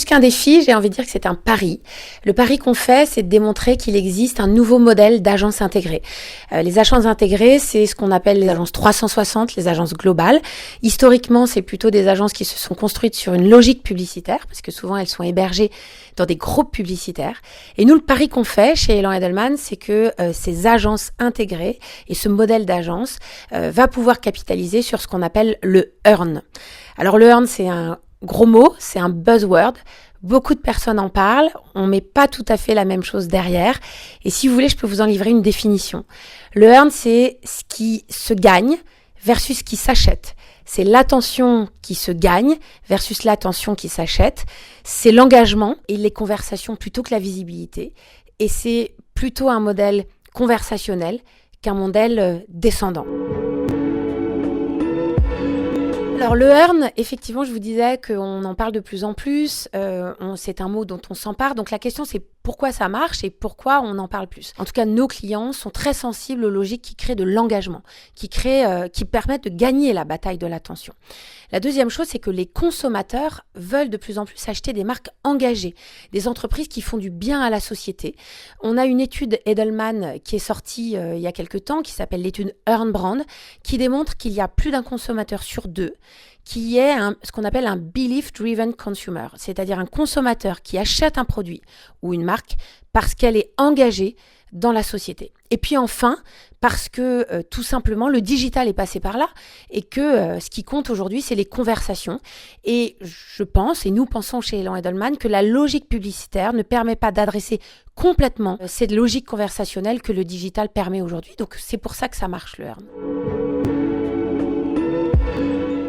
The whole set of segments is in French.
plus qu'un défi, j'ai envie de dire que c'est un pari. Le pari qu'on fait, c'est de démontrer qu'il existe un nouveau modèle d'agence intégrée. Les agences intégrées, c'est ce qu'on appelle les agences 360, les agences globales. Historiquement, c'est plutôt des agences qui se sont construites sur une logique publicitaire, parce que souvent elles sont hébergées dans des groupes publicitaires. Et nous, le pari qu'on fait chez Elan Edelman, c'est que ces agences intégrées et ce modèle d'agence va pouvoir capitaliser sur ce qu'on appelle le earn. Alors le earn, c'est un gros mot, c'est un buzzword. Beaucoup de personnes en parlent, on met pas tout à fait la même chose derrière. Et si vous voulez, je peux vous en livrer une définition. Le earn, c'est ce qui se gagne versus ce qui s'achète. C'est l'attention qui se gagne versus l'attention qui s'achète. C'est l'engagement et les conversations plutôt que la visibilité. Et c'est plutôt un modèle conversationnel qu'un modèle descendant. Alors le earn, effectivement, je vous disais qu'on en parle de plus en plus, c'est un mot dont on s'empare, donc la question c'est pourquoi ça marche et pourquoi on en parle plus. En tout cas, nos clients sont très sensibles aux logiques qui créent de l'engagement, qui permettent de gagner la bataille de l'attention. La deuxième chose, c'est que les consommateurs veulent de plus en plus acheter des marques engagées, des entreprises qui font du bien à la société. On a une étude Edelman qui est sortie il y a quelques temps, qui s'appelle l'étude Earn Brand, qui démontre qu'il y a plus d'un consommateur sur deux qui est ce qu'on appelle un belief-driven consumer, c'est-à-dire un consommateur qui achète un produit ou une marque parce qu'elle est engagée dans la société. Et puis enfin, parce que tout simplement le digital est passé par là et que ce qui compte aujourd'hui, c'est les conversations. Et je pense, et nous pensons chez Elan Edelman, que la logique publicitaire ne permet pas d'adresser complètement cette logique conversationnelle que le digital permet aujourd'hui. Donc c'est pour ça que ça marche le earn.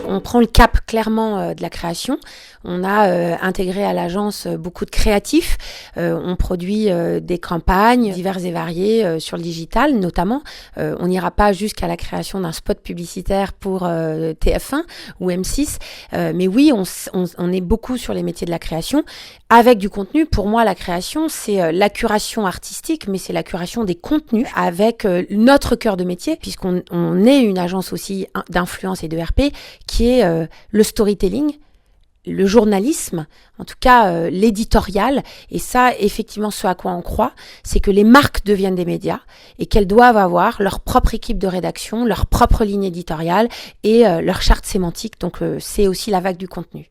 On prend le cap clairement de la création. On a intégré à l'agence beaucoup de créatifs. On produit des campagnes diverses et variées sur le digital, notamment. On n'ira pas jusqu'à la création d'un spot publicitaire pour TF1 ou M6. Mais oui, on est beaucoup sur les métiers de la création avec du contenu. Pour moi, la création, c'est la curation artistique, mais c'est la curation des contenus avec notre cœur de métier, puisqu'on est une agence aussi d'influence et de RP qui est le storytelling, le journalisme, en tout cas l'éditorial. Et ça, effectivement, ce à quoi on croit, c'est que les marques deviennent des médias et qu'elles doivent avoir leur propre équipe de rédaction, leur propre ligne éditoriale et leur charte sémantique. Donc c'est aussi la vague du contenu.